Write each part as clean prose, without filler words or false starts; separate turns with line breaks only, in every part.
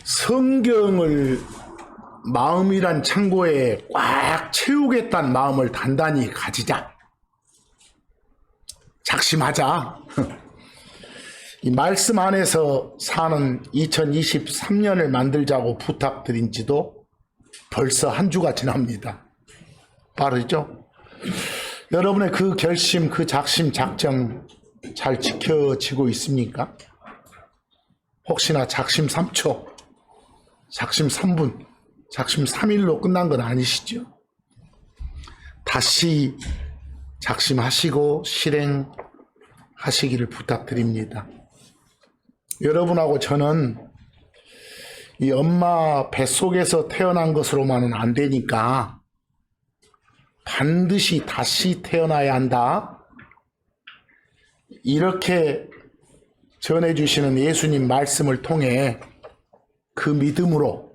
성경을 마음이란 창고에 꽉 채우겠다는 마음을 단단히 가지자. 작심하자. 이 말씀 안에서 사는 2023년을 만들자고 부탁드린 지도 벌써 한 주가 지납니다. 빠르죠? 여러분의 그 결심, 그 작심, 작정 잘 지켜지고 있습니까? 혹시나 작심 3초, 작심 3분, 작심 3일로 끝난 건 아니시죠? 다시 작심하시고 실행하시기를 부탁드립니다. 여러분하고 저는 이 엄마 뱃속에서 태어난 것으로만은 안 되니까 반드시 다시 태어나야 한다. 이렇게 전해주시는 예수님 말씀을 통해 그 믿음으로,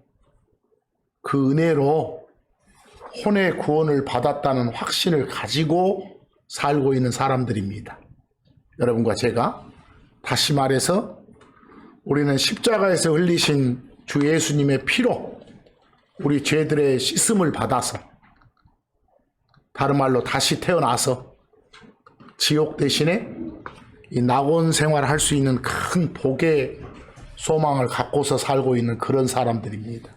그 은혜로 혼의 구원을 받았다는 확신을 가지고 살고 있는 사람들입니다. 여러분과 제가 다시 말해서 우리는 십자가에서 흘리신 주 예수님의 피로 우리 죄들의 씻음을 받아서, 다른 말로 다시 태어나서 지옥 대신에 이 낙원 생활을 할 수 있는 큰 복의 소망을 갖고서 살고 있는 그런 사람들입니다.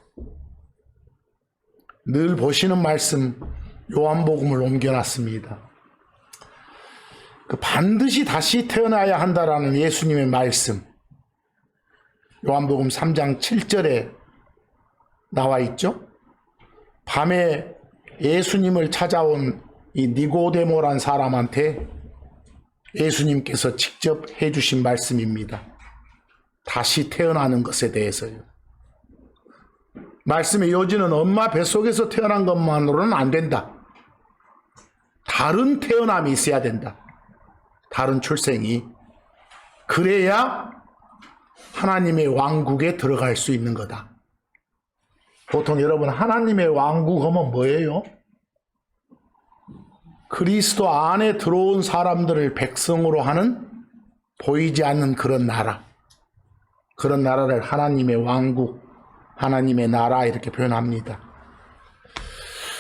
늘 보시는 말씀 요한복음을 옮겨놨습니다. 그 반드시 다시 태어나야 한다라는 예수님의 말씀, 요한복음 3장 7절에 나와 있죠. 밤에 예수님을 찾아온 이 니고데모란 사람한테 예수님께서 직접 해주신 말씀입니다. 다시 태어나는 것에 대해서요. 말씀의 요지는 엄마 뱃속에서 태어난 것만으로는 안 된다. 다른 태어남이 있어야 된다. 다른 출생이. 그래야 하나님의 왕국에 들어갈 수 있는 거다. 보통 여러분 하나님의 왕국 하면 뭐예요? 그리스도 안에 들어온 사람들을 백성으로 하는 보이지 않는 그런 나라. 그런 나라를 하나님의 왕국, 하나님의 나라 이렇게 표현합니다.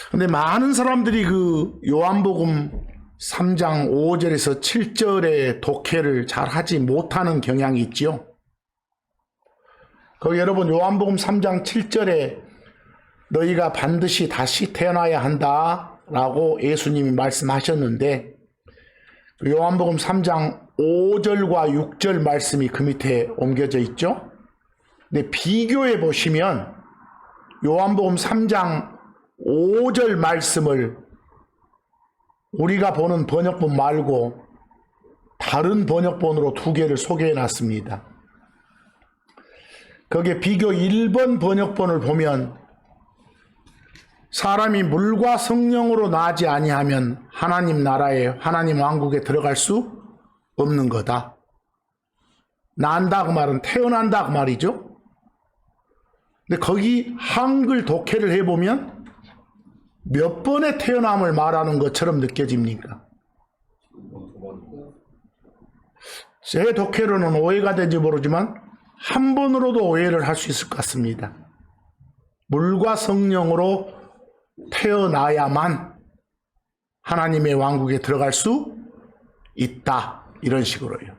근데 많은 사람들이 그 요한복음 3장 5절에서 7절의 독해를 잘 하지 못하는 경향이 있지요. 거기 여러분 요한복음 3장 7절에 너희가 반드시 다시 태어나야 한다 라고 예수님이 말씀하셨는데, 요한복음 3장 5절과 6절 말씀이 그 밑에 옮겨져 있죠. 근데 비교해 보시면 요한복음 3장 5절 말씀을 우리가 보는 번역본 말고 다른 번역본으로 두 개를 소개해 놨습니다. 거기에 비교 1번 번역본을 보면 사람이 물과 성령으로 나지 아니하면 하나님 나라에, 하나님 왕국에 들어갈 수 없는 거다. 난다 그 말은 태어난다 그 말이죠. 근데 거기 한글 독해를 해보면 몇 번의 태어남을 말하는 것처럼 느껴집니까? 제 독해로는 오해가 된지 모르지만 한 번으로도 오해를 할 수 있을 것 같습니다. 물과 성령으로 태어나야만 하나님의 왕국에 들어갈 수 있다. 이런 식으로요.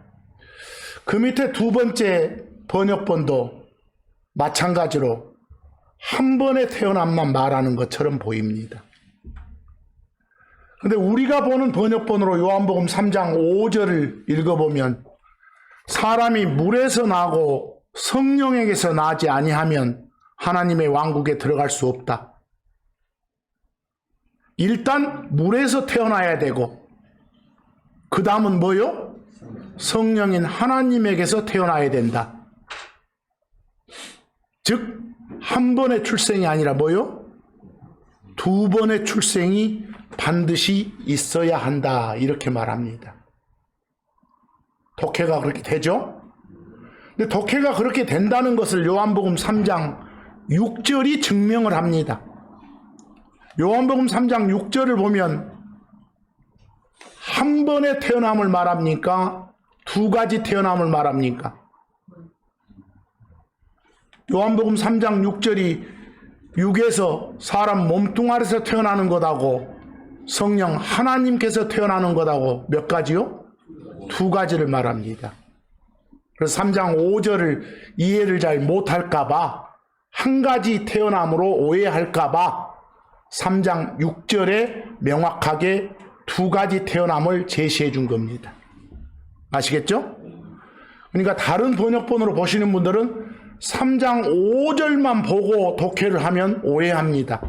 그 밑에 두 번째 번역본도 마찬가지로 한 번의 태어남만 말하는 것처럼 보입니다. 그런데 우리가 보는 번역본으로 요한복음 3장 5절을 읽어보면 사람이 물에서 나고 성령에게서 나지 아니하면 하나님의 왕국에 들어갈 수 없다. 일단 물에서 태어나야 되고 그 다음은 뭐요? 성령인 하나님에게서 태어나야 된다. 즉 한 번의 출생이 아니라 뭐요? 두 번의 출생이 반드시 있어야 한다. 이렇게 말합니다. 독해가 그렇게 되죠? 근데 독해가 그렇게 된다는 것을 요한복음 3장 6절이 증명을 합니다. 요한복음 3장 6절을 보면 한 번의 태어남을 말합니까? 두 가지 태어남을 말합니까? 요한복음 3장 6절이 육에서 사람 몸뚱아리에서 태어나는 것하고 성령 하나님께서 태어나는 것하고 몇 가지요? 두 가지를 말합니다. 그래서 3장 5절을 이해를 잘 못할까봐 한 가지 태어남으로 오해할까봐 3장 6절에 명확하게 두 가지 태어남을 제시해 준 겁니다. 아시겠죠? 그러니까 다른 번역본으로 보시는 분들은 3장 5절만 보고 독해를 하면 오해합니다.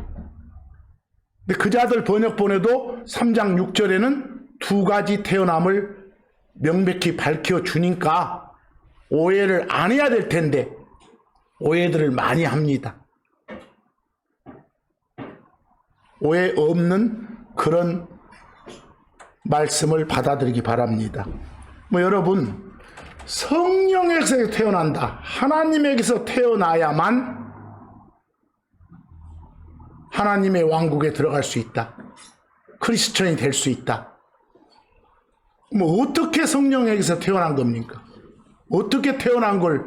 근데 그자들 번역본에도 3장 6절에는 두 가지 태어남을 명백히 밝혀주니까 오해를 안 해야 될 텐데 오해들을 많이 합니다. 오해 없는 그런 말씀을 받아들이기 바랍니다. 여러분, 성령에게서 태어난다. 하나님에게서 태어나야만 하나님의 왕국에 들어갈 수 있다. 크리스천이 될 수 있다. 어떻게 성령에게서 태어난 겁니까? 어떻게 태어난 걸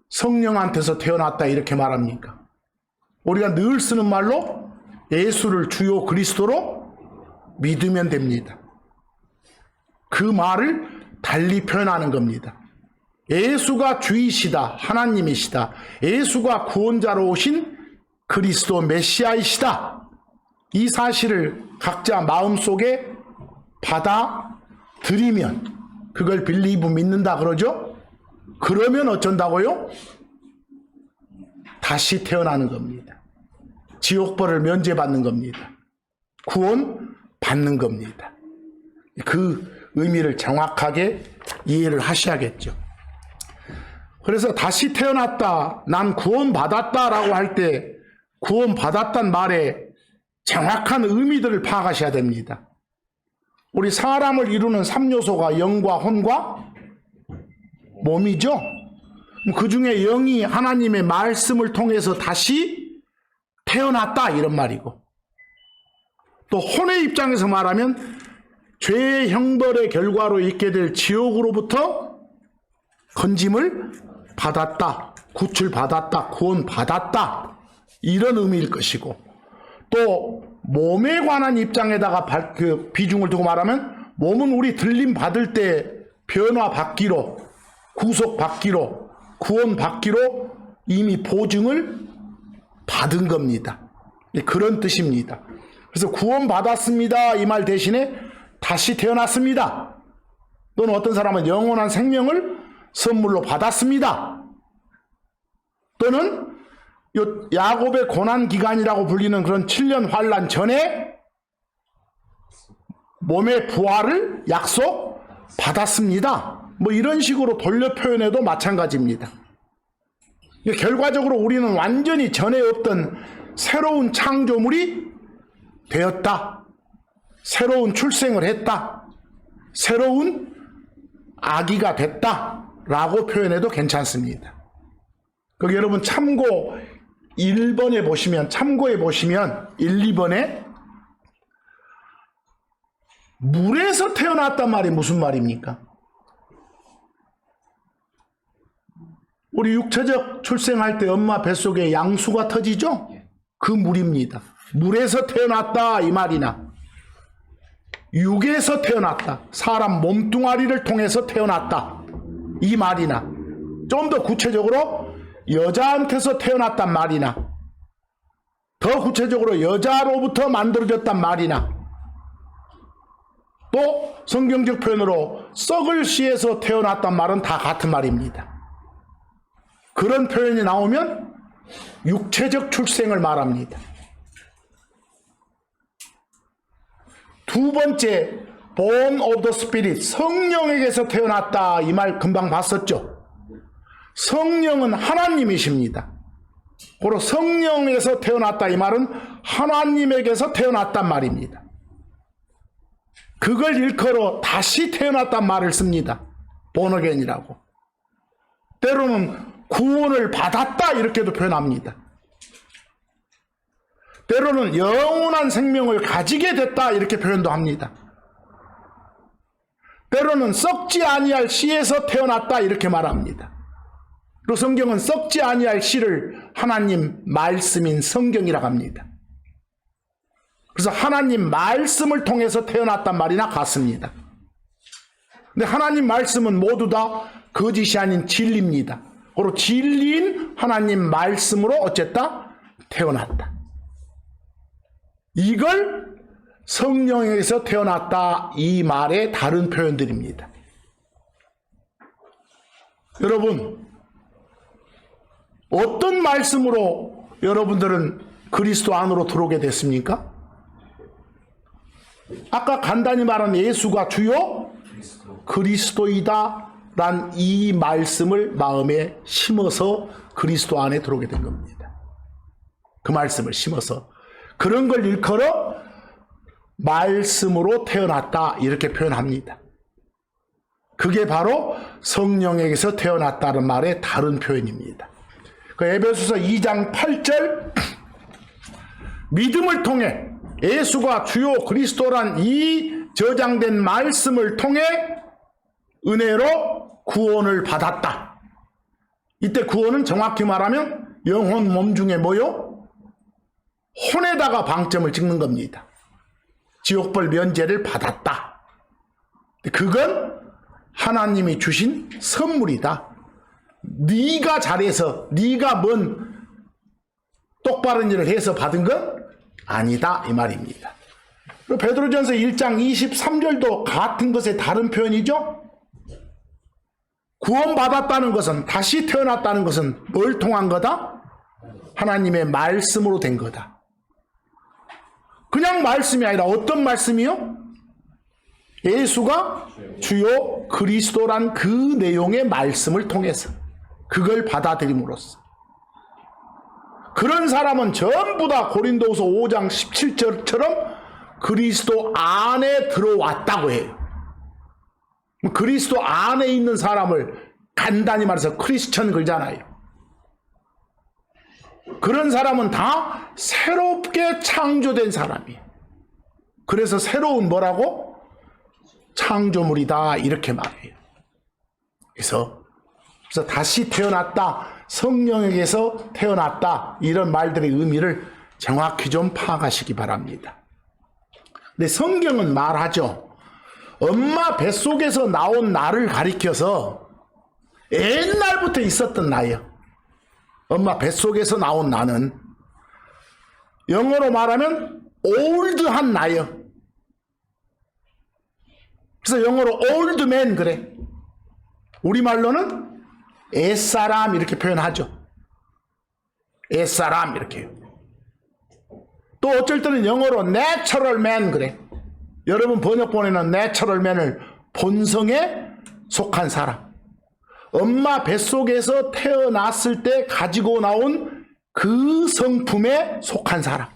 성령한테서 태어났다 이렇게 말합니까? 우리가 늘 쓰는 말로 예수를 주요 그리스도로 믿으면 됩니다. 그 말을 달리 표현하는 겁니다. 예수가 주이시다, 하나님이시다. 예수가 구원자로 오신 그리스도 메시아이시다. 이 사실을 각자 마음속에 받아들이면 그걸 빌리브 믿는다 그러죠? 그러면 어쩐다고요? 다시 태어나는 겁니다. 지옥벌을 면제받는 겁니다. 구원 받는 겁니다. 그 의미를 정확하게 이해를 하셔야겠죠. 그래서 다시 태어났다, 난 구원받았다 라고 할 때 구원받았단 말에 정확한 의미들을 파악하셔야 됩니다. 우리 사람을 이루는 3요소가 영과 혼과 몸이죠. 그 중에 영이 하나님의 말씀을 통해서 다시 태어났다 이런 말이고, 또 혼의 입장에서 말하면 죄의 형벌의 결과로 있게 될 지옥으로부터 건짐을 받았다, 구출받았다, 구원받았다 이런 의미일 것이고, 또 몸에 관한 입장에다가 비중을 두고 말하면 몸은 우리 들림 받을 때 변화받기로, 구속받기로, 구원받기로 이미 보증을 받은 겁니다. 그런 뜻입니다. 그래서 구원받았습니다 이 말 대신에 다시 태어났습니다, 또는 어떤 사람은 영원한 생명을 선물로 받았습니다, 또는 야곱의 고난기간이라고 불리는 그런 7년 환란 전에 몸의 부활을 약속 받았습니다. 이런 식으로 돌려 표현해도 마찬가지입니다. 결과적으로 우리는 완전히 전에 없던 새로운 창조물이 되었다, 새로운 출생을 했다, 새로운 아기가 됐다 라고 표현해도 괜찮습니다. 거기 여러분 참고 1번에 보시면, 참고에 보시면 1, 2번에 물에서 태어났단 말이 무슨 말입니까? 우리 육체적 출생할 때 엄마 뱃속에 양수가 터지죠? 그 물입니다. 물에서 태어났다 이 말이나, 육에서 태어났다, 사람 몸뚱아리를 통해서 태어났다 이 말이나, 좀 더 구체적으로 여자한테서 태어났단 말이나, 더 구체적으로 여자로부터 만들어졌단 말이나, 또 성경적 표현으로 썩을 씨에서 태어났단 말은 다 같은 말입니다. 그런 표현이 나오면 육체적 출생을 말합니다. 두 번째, born of the Spirit, 성령에게서 태어났다 이 말 금방 봤었죠. 성령은 하나님이십니다. 고로 성령에게서 태어났다 이 말은 하나님에게서 태어났단 말입니다. 그걸 일컬어 다시 태어났단 말을 씁니다. born again이라고. 때로는 구원을 받았다 이렇게도 표현합니다. 때로는 영원한 생명을 가지게 됐다 이렇게 표현도 합니다. 때로는 썩지 아니할 씨에서 태어났다 이렇게 말합니다. 또 성경은 썩지 아니할 씨를 하나님 말씀인 성경이라고 합니다. 그래서 하나님 말씀을 통해서 태어났단 말이나 같습니다. 근데 하나님 말씀은 모두 다 거짓이 아닌 진리입니다. 그리고 진리인 하나님 말씀으로 어쨌다? 태어났다. 이걸 성령에서 태어났다 이 말의 다른 표현들입니다. 여러분, 어떤 말씀으로 여러분들은 그리스도 안으로 들어오게 됐습니까? 아까 간단히 말한 예수가 주요 그리스도이다 란 이 말씀을 마음에 심어서 그리스도 안에 들어오게 된 겁니다. 그 말씀을 심어서 그런 걸 일컬어 말씀으로 태어났다 이렇게 표현합니다. 그게 바로 성령에게서 태어났다는 말의 다른 표현입니다. 그 에베소서 2장 8절 믿음을 통해 예수가 주요 그리스도란 이 저장된 말씀을 통해 은혜로 구원을 받았다. 이때 구원은 정확히 말하면 영혼 몸 중에 뭐요? 혼에다가 방점을 찍는 겁니다. 지옥벌 면제를 받았다. 그건 하나님이 주신 선물이다. 네가 잘해서 네가 뭔 똑바른 일을 해서 받은 건 아니다 이 말입니다. 베드로전서 1장 23절도 같은 것의 다른 표현이죠. 구원받았다는 것은 다시 태어났다는 것은 뭘 통한 거다? 하나님의 말씀으로 된 거다. 그냥 말씀이 아니라 어떤 말씀이요? 예수가 주요 그리스도란 그 내용의 말씀을 통해서 그걸 받아들임으로써 그런 사람은 전부 다 고린도후서 5장 17절처럼 그리스도 안에 들어왔다고 해요. 그리스도 안에 있는 사람을 간단히 말해서 크리스천 그러잖아요. 그런 사람은 다 새롭게 창조된 사람이에요. 그래서 새로운 뭐라고? 창조물이다 이렇게 말해요. 그래서 다시 태어났다, 성령에게서 태어났다 이런 말들의 의미를 정확히 좀 파악하시기 바랍니다. 근데 성경은 말하죠. 엄마 뱃속에서 나온 나를 가리켜서 옛날부터 있었던 나예요. 엄마 뱃속에서 나온 나는 영어로 말하면 올드한 나예요. 그래서 영어로 old man 그래. 우리말로는 옛사람 이렇게 표현하죠. 옛사람 이렇게. 또 어쩔 때는 영어로 natural man 그래. 여러분 번역본에는 natural man을 본성에 속한 사람. 엄마 뱃속에서 태어났을 때 가지고 나온 그 성품에 속한 사람.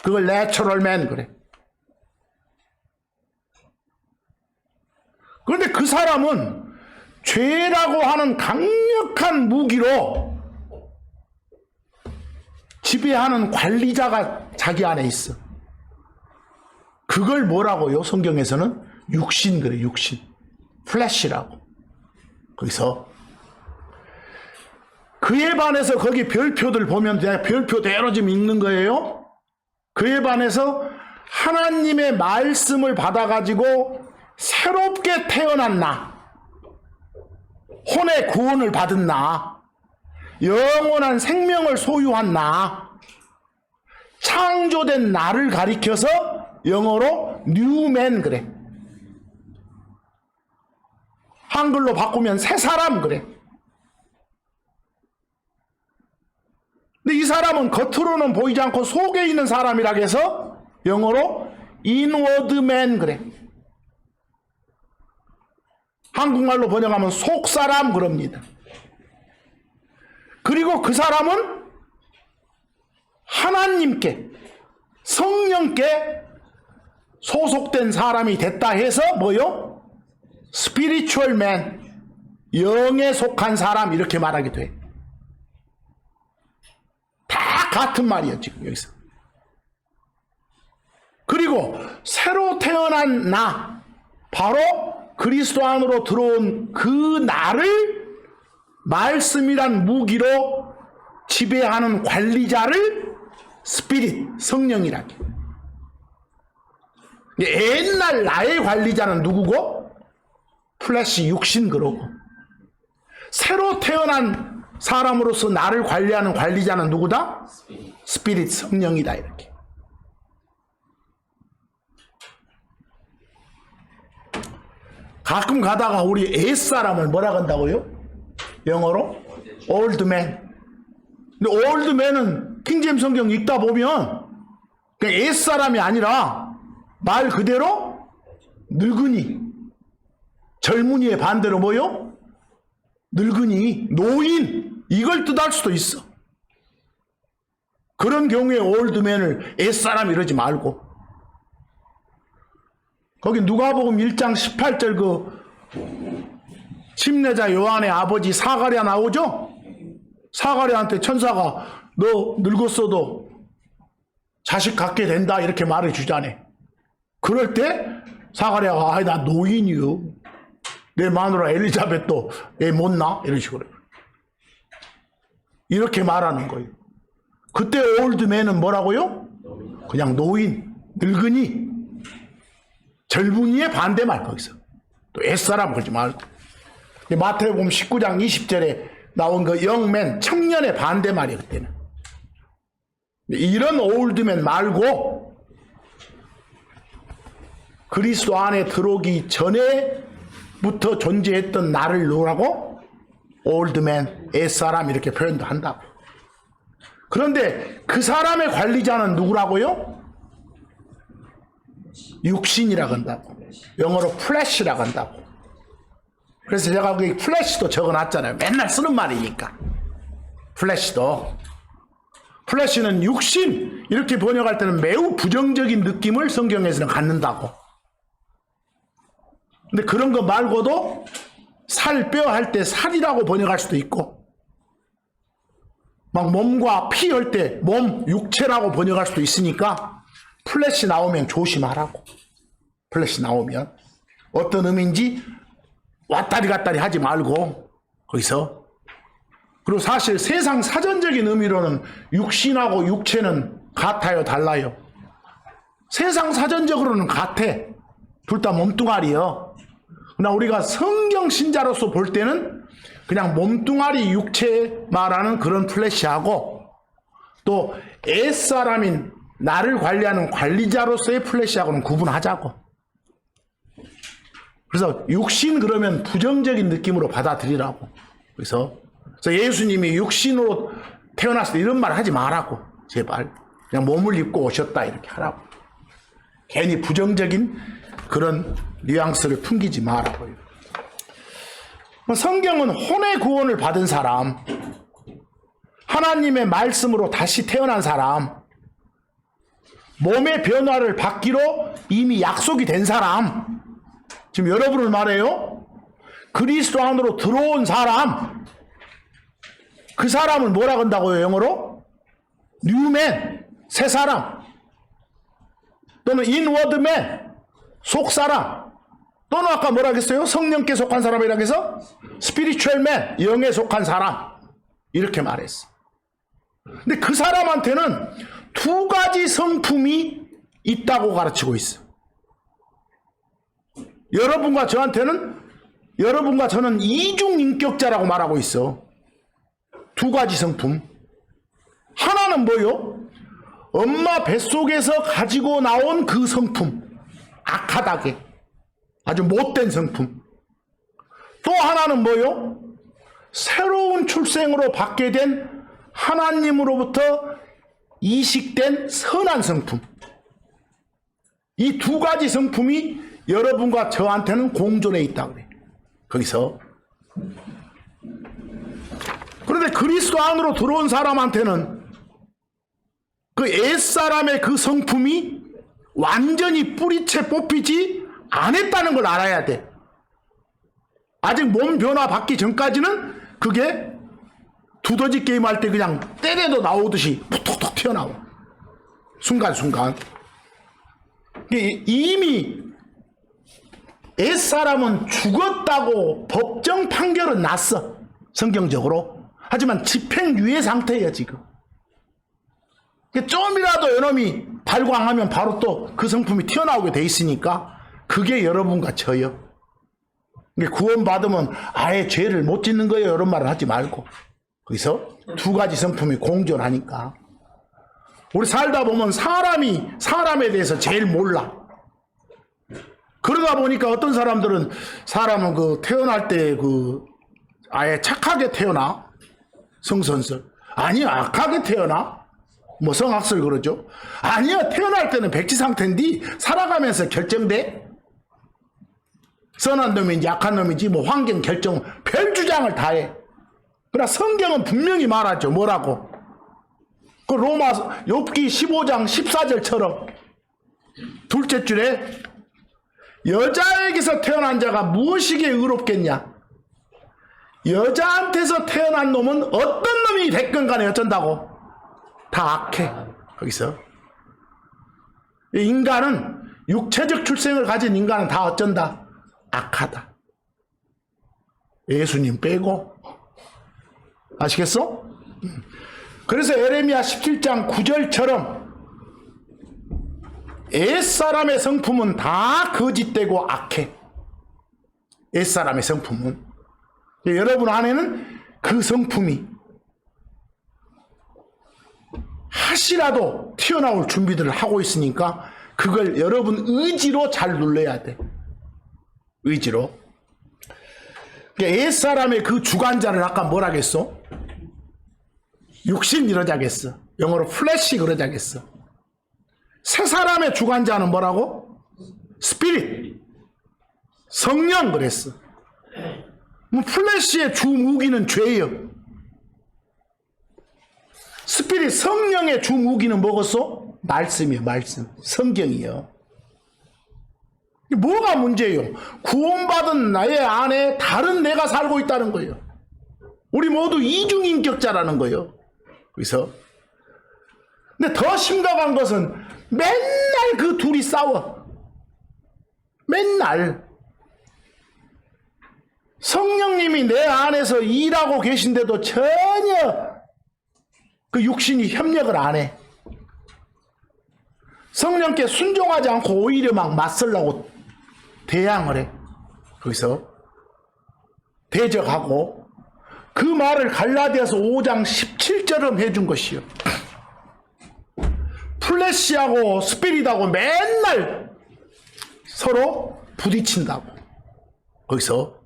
그걸 natural man 그래. 그런데 그 사람은 죄라고 하는 강력한 무기로 지배하는 관리자가 자기 안에 있어. 그걸 뭐라고요? 성경에서는 육신 그래, 육신. 플래시라고. 거기서 그에 반해서 거기 별표들 보면 내가 별표대로 지금 읽는 거예요. 그에 반해서 하나님의 말씀을 받아가지고 새롭게 태어난 나, 혼의 구원을 받은 나, 영원한 생명을 소유한 나, 창조된 나를 가리켜서 영어로 뉴맨 그래. 한글로 바꾸면 새 사람 그래. 근데 이 사람은 겉으로는 보이지 않고 속에 있는 사람이라고 해서 영어로 inward man 그래. 한국말로 번역하면 속사람 그럽니다. 그리고 그 사람은 하나님께 성령께 소속된 사람이 됐다 해서 뭐요? spiritual man, 영에 속한 사람 이렇게 말하게 돼. 다 같은 말이에요 지금 여기서. 그리고 새로 태어난 나, 바로 그리스도 안으로 들어온 그 나를 말씀이란 무기로 지배하는 관리자를 스피릿, 성령이라고. 옛날 나의 관리자는 누구고? 플래시, 육신 그러고. 새로 태어난 사람으로서 나를 관리하는 관리자는 누구다? 스피릿, 성령이다 이렇게. 가끔 가다가 우리 옛사람을 뭐라 한다고요? 영어로? old man. 근데 old man은 킹제임스 성경 읽다 보면 그냥 옛사람이 아니라 말 그대로 늙은이. 젊은이의 반대로 뭐요? 늙은이, 노인, 이걸 뜻할 수도 있어. 그런 경우에 올드맨을 옛사람 이러지 말고. 거기 누가복음 1장 18절 그 침례자 요한의 아버지 사가랴 나오죠? 사가랴한테 천사가 너 늙었어도 자식 갖게 된다 이렇게 말해 주자네. 그럴 때 사가랴가 아이 나 노인이요. 내 마누라 엘리자벳도 애 못나? 이런 식으로. 이렇게 말하는 거예요. 그때 올드맨은 뭐라고요? 그냥 노인, 늙은이, 젊은이의 반대말 거기서. 또 옛사람 그러지 말고. 마태복음 19장 20절에 나온 그 영맨, 청년의 반대말이에요 그때는. 이런 올드맨 말고 그리스도 안에 들어오기 전에부터 존재했던 나를 놓으라고 올드맨, 옛사람 이렇게 표현도 한다고. 그런데 그 사람의 관리자는 누구라고요? 육신이라고 한다고. 영어로 플래시라고 한다고. 그래서 제가 거기 플래시도 적어놨잖아요. 맨날 쓰는 말이니까. 플래시도. 플래시는 육신 이렇게 번역할 때는 매우 부정적인 느낌을 성경에서는 갖는다고. 근데 그런 거 말고도 살, 뼈 할 때 살이라고 번역할 수도 있고 막 몸과 피 할 때 몸, 육체라고 번역할 수도 있으니까 플래시 나오면 조심하라고. 플래시 나오면 어떤 의미인지 왔다리 갔다리 하지 말고 거기서. 그리고 사실 세상 사전적인 의미로는 육신하고 육체는 같아요, 달라요? 세상 사전적으로는 같아. 둘 다 몸뚱아리요. 그러나 우리가 성경 신자로서 볼 때는 그냥 몸뚱아리 육체 말하는 그런 플래시하고 또 옛사람인 나를 관리하는 관리자로서의 플래시하고는 구분하자고. 그래서 육신 그러면 부정적인 느낌으로 받아들이라고. 그래서 예수님이 육신으로 태어났을 때 이런 말 하지 말라고. 제발. 그냥 몸을 입고 오셨다 이렇게 하라고. 괜히 부정적인 그런 뉘앙스를 풍기지 말라고요. 성경은 혼의 구원을 받은 사람, 하나님의 말씀으로 다시 태어난 사람, 몸의 변화를 받기로 이미 약속이 된 사람, 지금 여러분을 말해요. 그리스도 안으로 들어온 사람, 그 사람을 뭐라 한다고요? 영어로? 뉴맨, 새 사람, 또는 인워드맨, 속사람, 또는 아까 뭐라 했어요? 성령께 속한 사람이라고 해서 스피리추얼맨, 영에 속한 사람, 이렇게 말했어. 근데 그 사람한테는 두 가지 성품이 있다고 가르치고 있어. 여러분과 저한테는, 여러분과 저는 이중인격자라고 말하고 있어. 두 가지 성품. 하나는 뭐요? 엄마 뱃속에서 가지고 나온 그 성품. 악하다게. 아주 못된 성품. 또 하나는 뭐요? 새로운 출생으로 받게 된 하나님으로부터 이식된 선한 성품. 이 두 가지 성품이 여러분과 저한테는 공존해 있다고 그래요. 거기서. 그런데 그리스도 안으로 들어온 사람한테는 그 옛사람의 그 성품이 완전히 뿌리채 뽑히지 않았다는 걸 알아야 돼. 아직 몸 변화 받기 전까지는 그게 두더지 게임 할 때 그냥 때려도 나오듯이 톡톡 튀어나와. 순간순간. 이미 옛사람은 죽었다고 법정 판결은 났어. 성경적으로. 하지만 집행유예 상태예요, 지금. 좀이라도 여러분이 발광하면 바로 또 그 성품이 튀어나오게 돼 있으니까 그게 여러분과 저요. 구원받으면 아예 죄를 못 짓는 거예요, 이런 말을 하지 말고. 거기서 두 가지 성품이 공존하니까. 우리 살다 보면 사람이 사람에 대해서 제일 몰라. 그러다 보니까 어떤 사람들은 사람은 태어날 때 아예 착하게 태어나. 성선설. 아니야, 악하게 태어나. 뭐 성악설 그러죠. 아니야, 태어날 때는 백지 상태인데 살아가면서 결정돼. 선한 놈인지 약한 놈인지 뭐 환경 결정 별 주장을 다 해. 그러나 성경은 분명히 말하죠. 뭐라고? 그 로마 욥기 15장 14절처럼 둘째 줄에 여자에게서 태어난 자가 무엇이기에 의롭겠냐? 여자한테서 태어난 놈은 어떤 놈이 됐건 간에 어쩐다고? 다 악해. 거기서 인간은 육체적 출생을 가진 인간은 다 어쩐다? 악하다. 예수님 빼고. 아시겠어? 그래서 에레미야 17장 9절처럼 옛사람의 성품은 다 거짓되고 악해. 옛사람의 성품은. 여러분 안에는 그 성품이 하시라도 튀어나올 준비들을 하고 있으니까 그걸 여러분 의지로 잘 눌러야 돼. 의지로. 옛사람의 그 주관자를 아까 뭐라겠어? 육신 이러자겠어. 영어로 플래시 그러자겠어. 새 사람의 주관자는 뭐라고? 스피릿. 성령 그랬어. 플래시의 주 무기는 죄예요. 스피릿 성령의 주 무기는 뭐겠어? 말씀이요, 말씀. 성경이요. 뭐가 문제예요? 구원받은 나의 안에 다른 내가 살고 있다는 거예요. 우리 모두 이중인격자라는 거예요. 그래서 근데 더 심각한 것은 맨날 그 둘이 싸워. 맨날 성령님이 내 안에서 일하고 계신데도 전혀 그 육신이 협력을 안 해. 성령께 순종하지 않고 오히려 막 맞설라고 대항을 해. 거기서 대적하고 그 말을 갈라디아서 5장 17절은 해준 것이요. 플래시하고 스피릿하고 맨날 서로 부딪힌다고. 거기서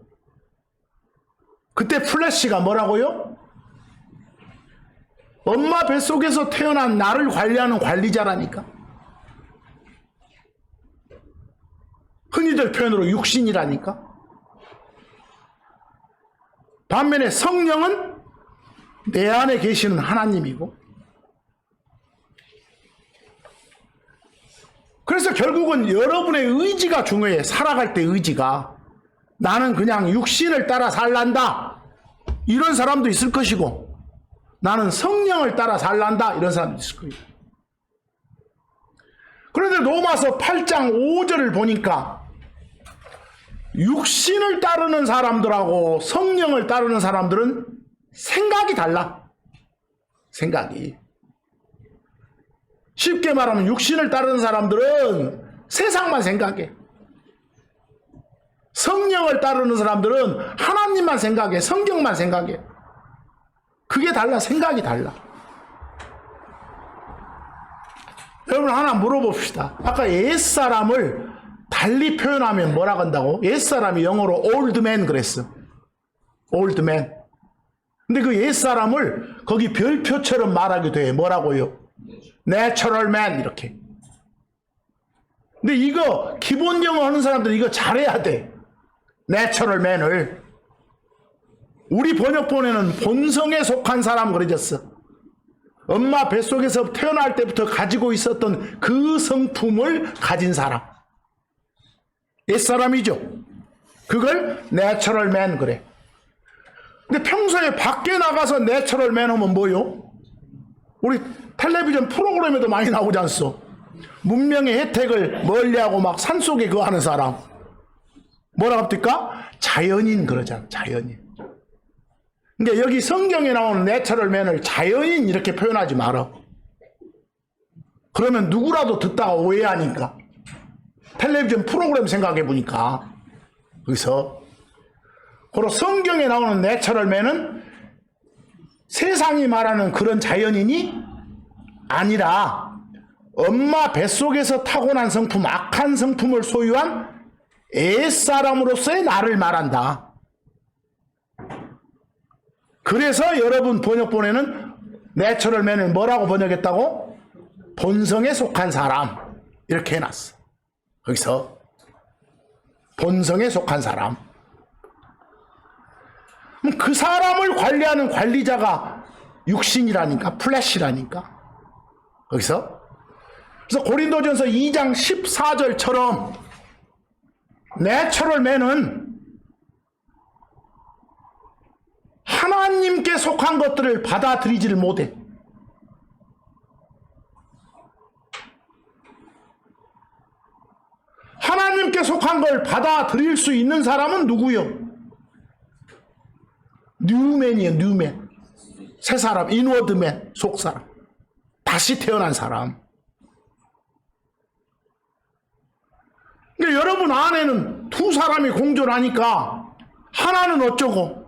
그때 플래시가 뭐라고요? 엄마 뱃속에서 태어난 나를 관리하는 관리자라니까. 흔히들 표현으로 육신이라니까. 반면에 성령은 내 안에 계시는 하나님이고. 그래서 결국은 여러분의 의지가 중요해. 살아갈 때 의지가. 나는 그냥 육신을 따라 살란다. 이런 사람도 있을 것이고, 나는 성령을 따라 살란다. 이런 사람도 있을 거예요. 그런데 로마서 8장 5절을 보니까 육신을 따르는 사람들하고 성령을 따르는 사람들은 생각이 달라. 생각이. 쉽게 말하면 육신을 따르는 사람들은 세상만 생각해. 성령을 따르는 사람들은 하나님만 생각해. 성경만 생각해. 그게 달라. 생각이 달라. 여러분 하나 물어봅시다. 아까 옛사람을 달리 표현하면 뭐라고 한다고? 옛사람이 영어로 old man 그랬어. old man. 근데 그 옛사람을 거기 별표처럼 말하기도 해. 뭐라고요? natural man 이렇게. 근데 이거 기본 영어 하는 사람들 이거 잘해야 돼. natural man을. 우리 번역본에는 본성에 속한 사람 그려졌어. 엄마 뱃속에서 태어날 때부터 가지고 있었던 그 성품을 가진 사람. 옛사람이죠. 그걸 내추럴 맨 그래. 근데 평소에 밖에 나가서 내추럴 맨 하면 뭐요? 우리 텔레비전 프로그램에도 많이 나오지 않소? 문명의 혜택을 멀리하고 막 산속에 그거 하는 사람. 뭐라고 합니까? 자연인 그러잖아. 자연인. 그러니까 여기 성경에 나오는 내추럴 맨을 자연인 이렇게 표현하지 마라. 그러면 누구라도 듣다가 오해하니까. 텔레비전 프로그램 생각해 보니까 여기서 바로 성경에 나오는 내추럴 맨은 세상이 말하는 그런 자연인이 아니라 엄마 뱃속에서 타고난 성품, 악한 성품을 소유한 옛사람으로서의 나를 말한다. 그래서 여러분 번역본에는 내추럴 맨을 뭐라고 번역했다고? 본성에 속한 사람 이렇게 해놨어. 여기서 본성에 속한 사람. 그 사람을 관리하는 관리자가 육신이라니까, 플래시라니까. 여기서 그래서 고린도전서 2장 14절처럼 내추럴 맨은 하나님께 속한 것들을 받아들이지를 못해. 하나님께 속한 걸 받아들일 수 있는 사람은 누구요? 뉴맨이에요. 뉴맨. 새 사람, 인워드맨, 속사람. 다시 태어난 사람. 근데 여러분 안에는 두 사람이 공존하니까 하나는 어쩌고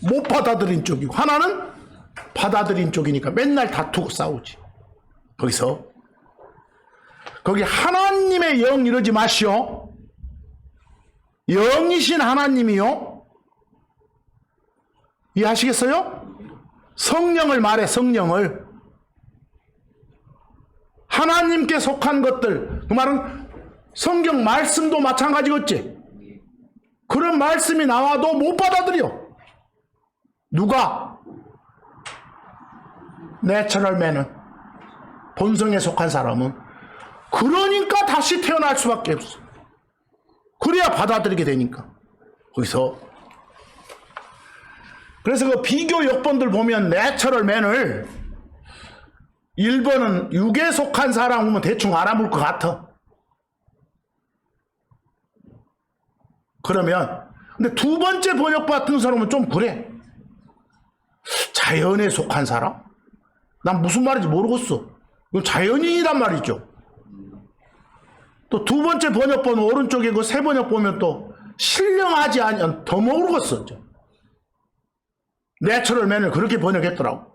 못 받아들인 쪽이고 하나는 받아들인 쪽이니까 맨날 다투고 싸우지. 거기서 거기 하나님의 영 이러지 마시오. 영이신 하나님이요. 이해하시겠어요? 성령을 말해. 성령을. 하나님께 속한 것들, 그 말은 성경 말씀도 마찬가지겠지. 그런 말씀이 나와도 못 받아들여. 누가? 내추럴 맨은, 본성에 속한 사람은. 그러니까 다시 태어날 수밖에 없어. 그래야 받아들이게 되니까. 거기서 그래서 그 비교 역본들 보면 내추럴 맨을 1번은 육에 속한 사람 보면 대충 알아볼 것 같아. 그러면 근데 두 번째 번역 같은 사람은 좀 그래. 자연에 속한 사람? 난 무슨 말인지 모르겠어. 이건 자연인이란 말이죠. 또 두 번째 번역본 오른쪽에 그 세 번역 보면 또 신령하지 않으면 더 모르겠어. 내추럴 맨을 그렇게 번역했더라고.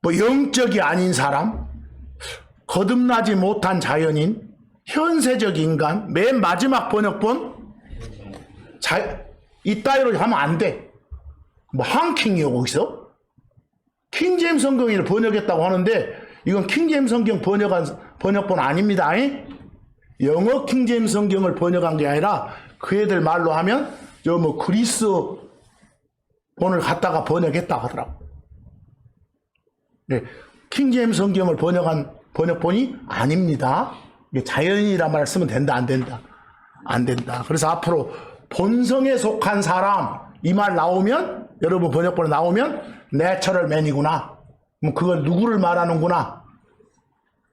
뭐 영적이 아닌 사람, 거듭나지 못한 자연인, 현세적 인간, 맨 마지막 번역본 이따위로 하면 안 돼. 뭐 한킹이요 거기서? 킹제임스 성경을 번역했다고 하는데 이건 킹제임스 성경 번역본 아닙니다. 영어 킹제임스 성경을 번역한 게 아니라 그 애들 말로 하면 저 뭐 그리스 본을 갖다가 번역했다고 하더라고. 네, 킹제임스 성경을 번역한 번역본이 아닙니다. 자연이란 말을 쓰면 된다, 안 된다? 안 된다. 그래서 앞으로 본성에 속한 사람 이 말 나오면 여러분 번역본에 나오면 내추럴 맨이구나. 그걸 누구를 말하는구나.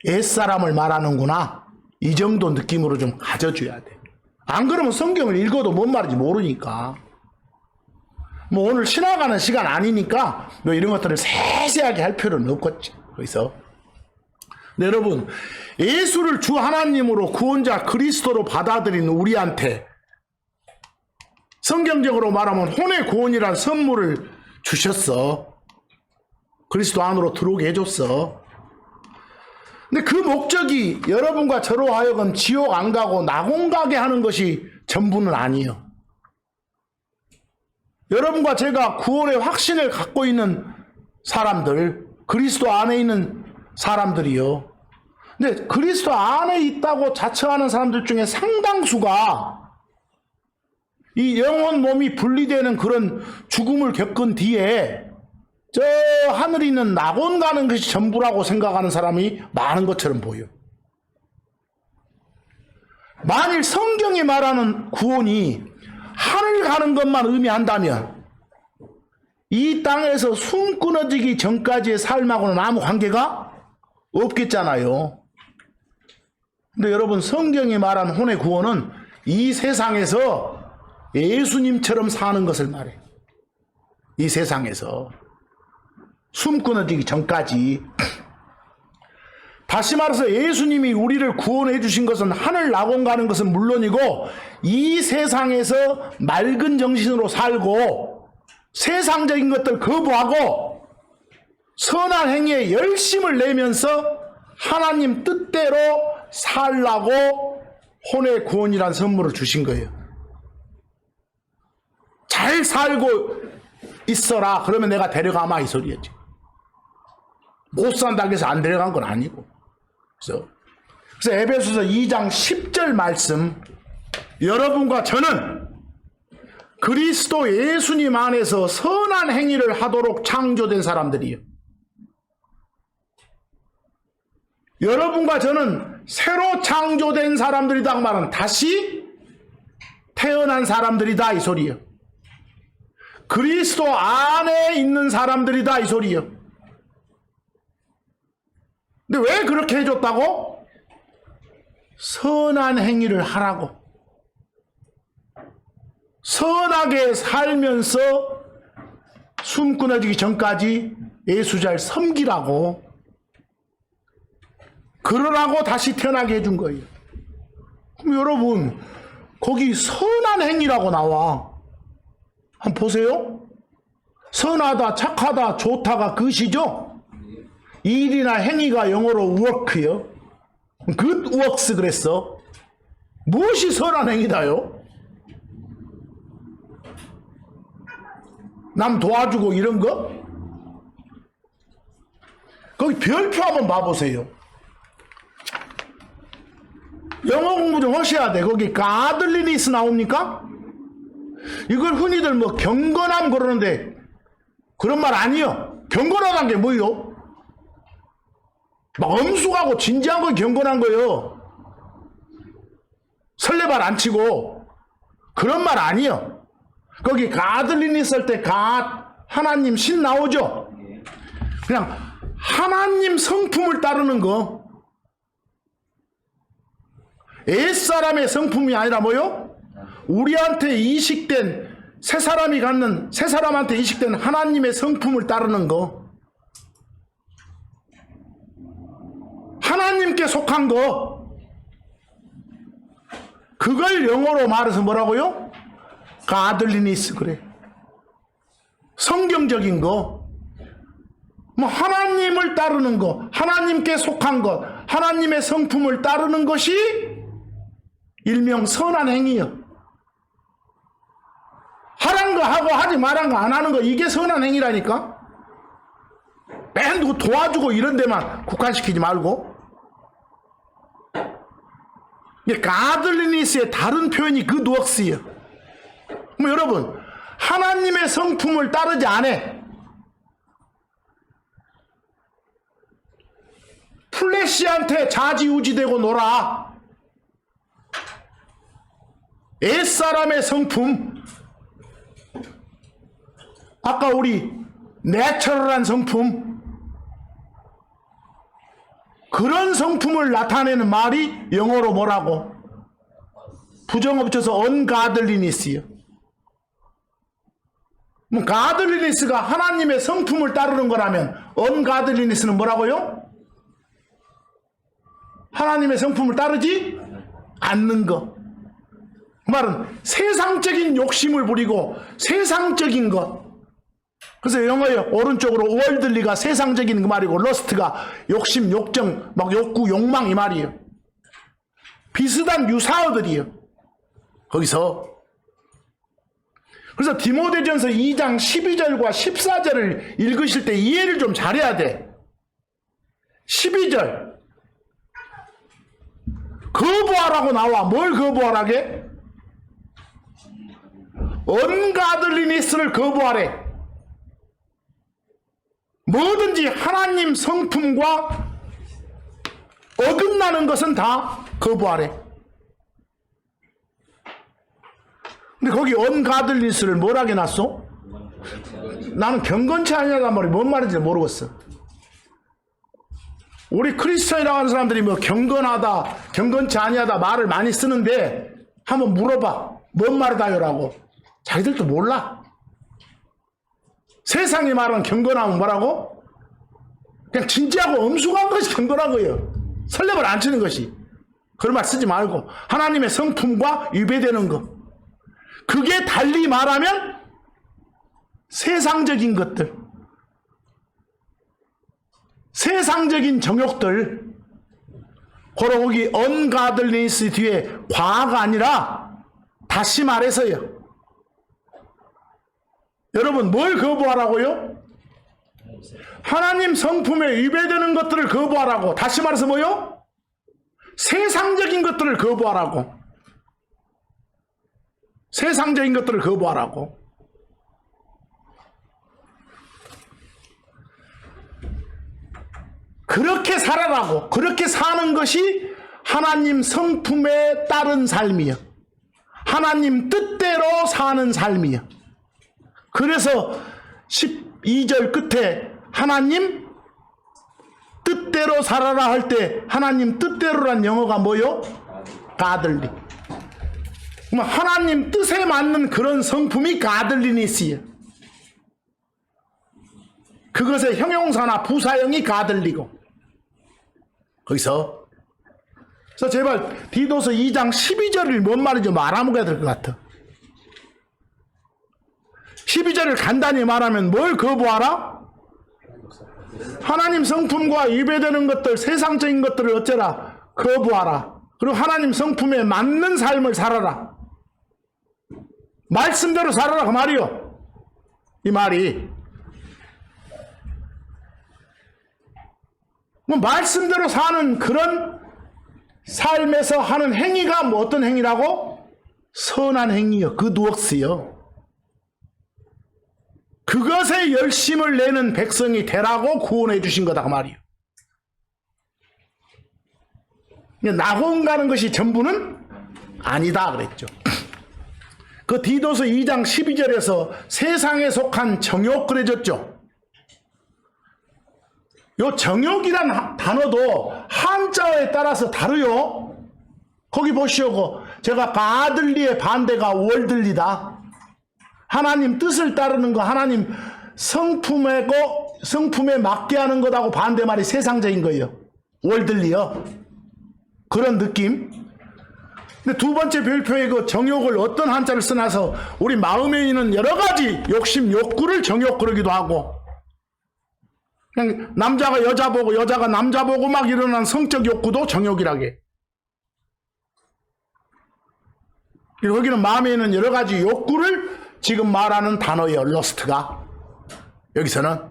옛사람을 말하는구나. 이 정도 느낌으로 좀 가져줘야 돼. 안 그러면 성경을 읽어도 뭔 말인지 모르니까. 뭐 오늘 신학하는 시간 아니니까 뭐 이런 것들을 세세하게 할 필요는 없겠지. 그래서 여러분 예수를 주 하나님으로 구원자 그리스도로 받아들인 우리한테 성경적으로 말하면 혼의 구원이란 선물을 주셨어. 그리스도 안으로 들어오게 해줬어. 근데 그 목적이 여러분과 저로 하여금 지옥 안 가고 낙원 가게 하는 것이 전부는 아니에요. 여러분과 제가 구원의 확신을 갖고 있는 사람들, 그리스도 안에 있는 사람들이요. 근데 그리스도 안에 있다고 자처하는 사람들 중에 상당수가 이 영혼 몸이 분리되는 그런 죽음을 겪은 뒤에 저 하늘에 있는 낙원 가는 것이 전부라고 생각하는 사람이 많은 것처럼 보여. 만일 성경이 말하는 구원이 하늘 가는 것만 의미한다면 이 땅에서 숨 끊어지기 전까지의 삶하고는 아무 관계가 없겠잖아요. 근데 여러분 성경이 말한 혼의 구원은 이 세상에서 예수님처럼 사는 것을 말해. 이 세상에서 숨 끊어지기 전까지. 다시 말해서 예수님이 우리를 구원해 주신 것은 하늘 낙원 가는 것은 물론이고 이 세상에서 맑은 정신으로 살고 세상적인 것들 거부하고 선한 행위에 열심을 내면서 하나님 뜻대로 살라고 혼의 구원이란 선물을 주신 거예요. 잘 살고 있어라. 그러면 내가 데려가마 이 소리였지. 못 산다고 해서 안 데려간 건 아니고. 그래서 에베소서 2장 10절 말씀, 여러분과 저는 그리스도 예수님 안에서 선한 행위를 하도록 창조된 사람들이에요. 여러분과 저는 새로 창조된 사람들이다 그 말은 다시 태어난 사람들이다 이 소리예요. 그리스도 안에 있는 사람들이다 이 소리예요. 근데 왜 그렇게 해줬다고? 선한 행위를 하라고. 선하게 살면서 숨 끊어지기 전까지 예수 잘 섬기라고. 그러라고 다시 태어나게 해준 거예요. 그럼 여러분 거기 선한 행위라고 나와. 한번 보세요. 선하다, 착하다, 좋다가 그것이죠. 일이나 행위가 영어로 work요. good works 그랬어. 무엇이 선한 행위다요? 남 도와주고 이런 거? 거기 별표 한번 봐보세요. 영어 공부 좀 하셔야 돼. 거기 godliness 나옵니까? 이걸 흔히들 뭐 경건함 그러는데 그런 말 아니요. 경건하다는 게 뭐요? 막 엄숙하고 진지한 건 경건한 거예요. 설레발 안 치고 그런 말 아니요. 거기 godliness 할 때 하나님 신 나오죠. 그냥 하나님 성품을 따르는 거. 옛사람의 성품이 아니라 뭐요? 우리한테 이식된 새 사람한테 이식된 하나님의 성품을 따르는 거. 하나님께 속한 거. 그걸 영어로 말해서 뭐라고요? godliness 그래. 성경적인 거. 뭐 하나님을 따르는 거, 하나님께 속한 것, 하나님의 성품을 따르는 것이 일명 선한 행위요. 하란 거 하고 하지 말란 거 안 하는 거, 이게 선한 행위라니까. 맨 누구 도와주고 이런 데만 국한시키지 말고. godliness의 다른 표현이 good works예요. 뭐 여러분 하나님의 성품을 따르지 않아. 플래시한테 좌지우지되고 놀아. 옛사람의 성품, 아까 우리 내추럴한 성품, 그런 성품을 나타내는 말이 영어로 뭐라고? 부정어 붙여서 ungodliness요. 뭐 godliness가 하나님의 성품을 따르는 거라면 ungodliness는 뭐라고요? 하나님의 성품을 따르지 않는 거. 그 말은 세상적인 욕심을 부리고 세상적인 것. 그래서 영어에 오른쪽으로 월들리가 세상적인 그 말이고 러스트가 욕심, 욕정, 막 욕구, 욕망 이 말이에요. 비슷한 유사어들이에요. 거기서. 그래서 디모데전서 2장 12절과 14절을 읽으실 때 이해를 좀 잘해야 돼. 12절 거부하라고 나와. 뭘 거부하라게? ungodliness를 거부하래. 뭐든지 하나님 성품과 어긋나는 것은 다 거부하래. 근데 거기 ungodliness를 뭐라게 놨어? 나는 경건치 아니하단 말이 뭔 말인지 모르겠어. 우리 크리스천이라고 하는 사람들이 뭐 경건하다, 경건치 아니하다 말을 많이 쓰는데 한번 물어봐. 뭔 말이다요라고. 자기들도 몰라. 세상이 말하는 경건함은 뭐라고? 그냥 진지하고 엄숙한 것이 경건한 거예요. 설레발 안 치는 것이. 그런 말 쓰지 말고 하나님의 성품과 위배되는 것. 그게 달리 말하면 세상적인 것들, 세상적인 정욕들, 고로 거기 언가들리니스 뒤에 과가 아니라 다시 말해서요. 여러분 뭘 거부하라고요? 하나님 성품에 위배되는 것들을 거부하라고. 다시 말해서 뭐요? 세상적인 것들을 거부하라고. 세상적인 것들을 거부하라고. 그렇게 살아라고. 그렇게 사는 것이 하나님 성품에 따른 삶이요. 하나님 뜻대로 사는 삶이요. 그래서 12절 끝에 하나님 뜻대로 살아라 할 때 하나님 뜻대로란 영어가 뭐요? 가들리. 하나님 뜻에 맞는 그런 성품이 가들리니스예요. 그것의 형용사나 부사형이 가들리고. 거기서 그래서 제발 디도서 2장 12절을 뭔 말인지 알아먹어야 될 것 같아. 12절을 간단히 말하면 뭘 거부하라? 하나님 성품과 위배되는 것들, 세상적인 것들을 어쩌라? 거부하라. 그리고 하나님 성품에 맞는 삶을 살아라. 말씀대로 살아라 그 말이요. 이 말이 뭐 말씀대로 사는 그런 삶에서 하는 행위가 뭐 어떤 행위라고? 선한 행위요. 그 누억스요. 그것에 열심을 내는 백성이 되라고 구원해 주신 거다 그 말이요. 낙원 가는 것이 전부는 아니다 그랬죠. 그 디도서 2장 12절에서 세상에 속한 정욕 그래졌죠. 요 정욕이란 단어도 한자어에 따라서 다르요. 거기 보시오. 제가 가들리의 반대가 월들리다. 하나님 뜻을 따르는 거, 하나님 성품에 맞게 하는 것하고 반대말이 세상적인 거예요. 월들리요. 그런 느낌. 근데 두 번째 별표의 그 정욕을 어떤 한자를 써놔서 우리 마음에 있는 여러 가지 욕심, 욕구를 정욕 그러기도 하고, 그냥 남자가 여자 보고 여자가 남자 보고 막 일어난 성적 욕구도 정욕이라게. 여기는 마음에 있는 여러 가지 욕구를 지금 말하는 단어예요. 러스트가. 여기서는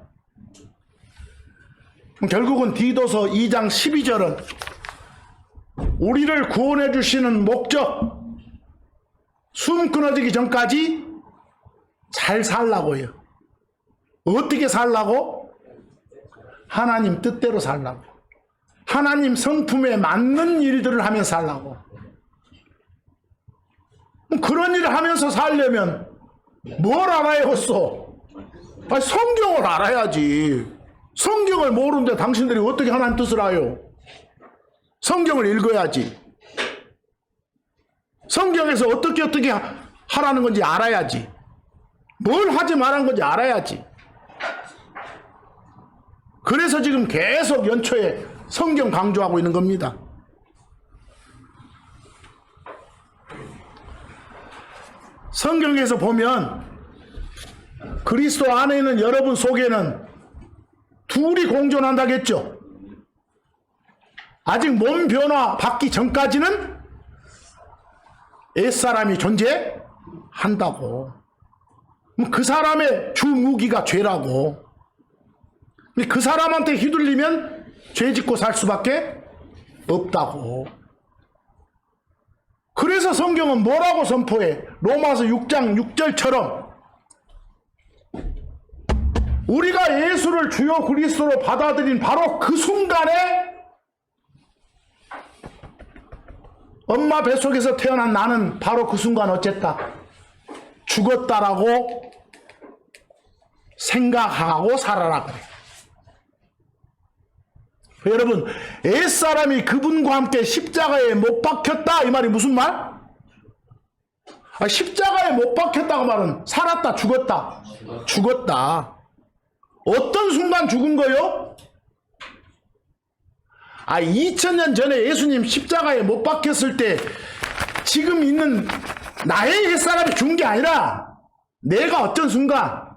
결국은 디도서 2장 12절은 우리를 구원해 주시는 목적, 숨 끊어지기 전까지 잘 살라고요. 어떻게 살라고? 하나님 뜻대로 살라고. 하나님 성품에 맞는 일들을 하면서 살라고. 그런 일을 하면서 살려면 뭘 알아야겠어? 아니, 성경을 알아야지. 성경을 모르는데 당신들이 어떻게 하나님 뜻을 알아요? 성경을 읽어야지. 성경에서 어떻게 하라는 건지 알아야지. 뭘 하지 말라는 건지 알아야지. 그래서 지금 계속 연초에 성경 강조하고 있는 겁니다. 성경에서 보면 그리스도 안에 있는 여러분 속에는 둘이 공존한다겠죠. 아직 몸 변화 받기 전까지는 옛사람이 존재한다고. 그 사람의 주 무기가 죄라고. 그 사람한테 휘둘리면 죄 짓고 살 수밖에 없다고. 그래서 성경은 뭐라고 선포해? 로마서 6장 6절처럼 우리가 예수를 주요 그리스도로 받아들인 바로 그 순간에 엄마 뱃속에서 태어난 나는 바로 그 순간 어쨌다? 죽었다라고 생각하고 살아라 그래. 여러분, 옛사람이 그분과 함께 십자가에 못 박혔다 이 말이 무슨 말? 십자가에 못 박혔다고 말은 살았다, 죽었다? 죽었다. 어떤 순간 죽은 거요? 2000년 전에 예수님 십자가에 못 박혔을 때 지금 있는 나의 옛사람이 죽은 게 아니라 내가 어떤 순간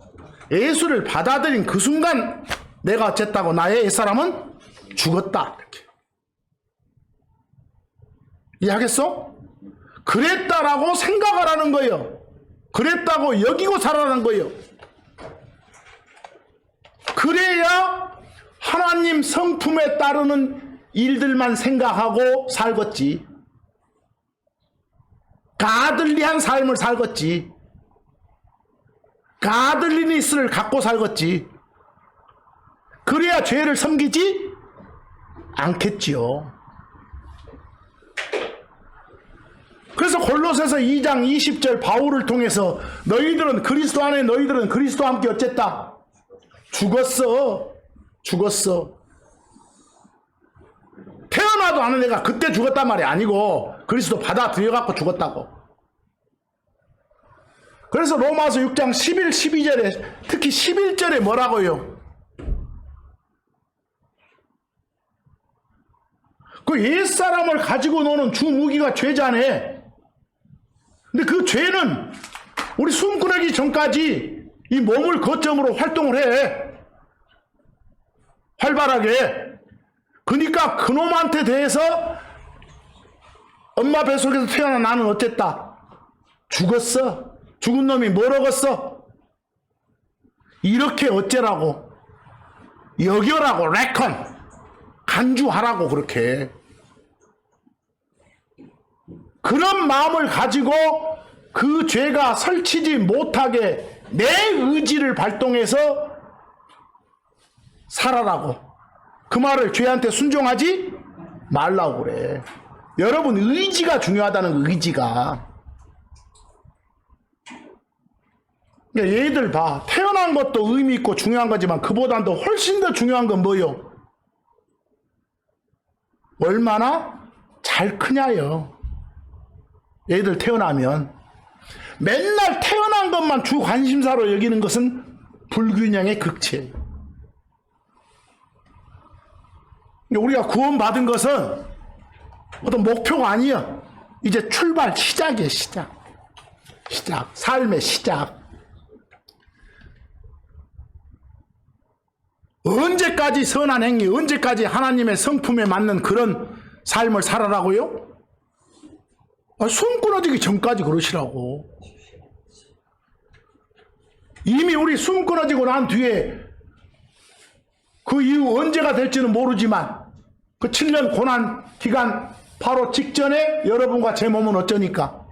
예수를 받아들인 그 순간 내가 어쨌다고 나의 옛사람은 죽었다. 이렇게. 이해하겠어? 그랬다라고 생각하라는 거예요. 그랬다고 여기고 살아라는 거예요. 그래야 하나님 성품에 따르는 일들만 생각하고 살겠지. 가들리한 삶을 살겠지. 가들리니스를 갖고 살겠지. 그래야 죄를 섬기지 않겠지요. 그래서 골로새서 2장 20절 바울을 통해서 너희들은 그리스도 안에 너희들은 그리스도와 함께 어쨌다? 죽었어. 죽었어. 태어나도 않은 애가 그때 죽었단 말이 아니고 그리스도 받아들여갖고 죽었다고. 그래서 로마서 6장 11, 12절에 특히 11절에 뭐라고요? 그 옛사람을 가지고 노는 주 무기가 죄자네. 근데 그 죄는 우리 숨꾸러기 전까지 이 몸을 거점으로 활동을 해. 활발하게. 그러니까 그놈한테 대해서 엄마 뱃속에서 태어난 나는 어쨌다? 죽었어. 죽은 놈이 뭘 얻었어? 이렇게 어째라고? 여겨라고, 레컨. 간주하라고, 그렇게. 그런 마음을 가지고 그 죄가 설치지 못하게 내 의지를 발동해서 살아라고. 그 말을 죄한테 순종하지 말라고 그래. 여러분, 의지가 중요하다는 거, 의지가. 얘들 봐. 태어난 것도 의미 있고 중요한 거지만 그보다 더 훨씬 더 중요한 건 뭐요? 얼마나 잘 크냐요. 얘들 태어나면 맨날 태어난 것만 주 관심사로 여기는 것은 불균형의 극치예요. 우리가 구원받은 것은 어떤 목표가 아니에요. 이제 출발, 시작이에요. 시작. 삶의 시작. 언제까지 선한 행위, 언제까지 하나님의 성품에 맞는 그런 삶을 살아라고요? 숨 끊어지기 전까지 그러시라고. 이미 우리 숨 끊어지고 난 뒤에 그 이후 언제가 될지는 모르지만 그 7년 고난 기간 바로 직전에 여러분과 제 몸은 어쩌니까?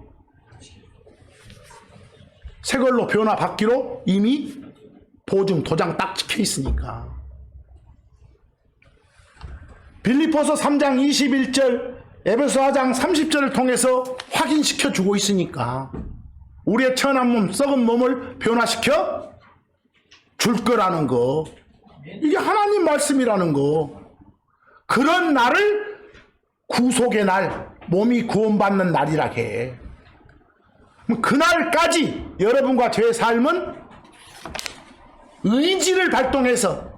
새 걸로 변화받기로 이미 보증, 도장 딱 찍혀 있으니까. 빌립보서 3장 21절, 에베소 4장 30절을 통해서 확인시켜 주고 있으니까 우리의 천한 몸, 썩은 몸을 변화시켜 줄 거라는 거. 이게 하나님 말씀이라는 거. 그런 날을 구속의 날, 몸이 구원받는 날이라 해. 그날까지 여러분과 저의 삶은 의지를 발동해서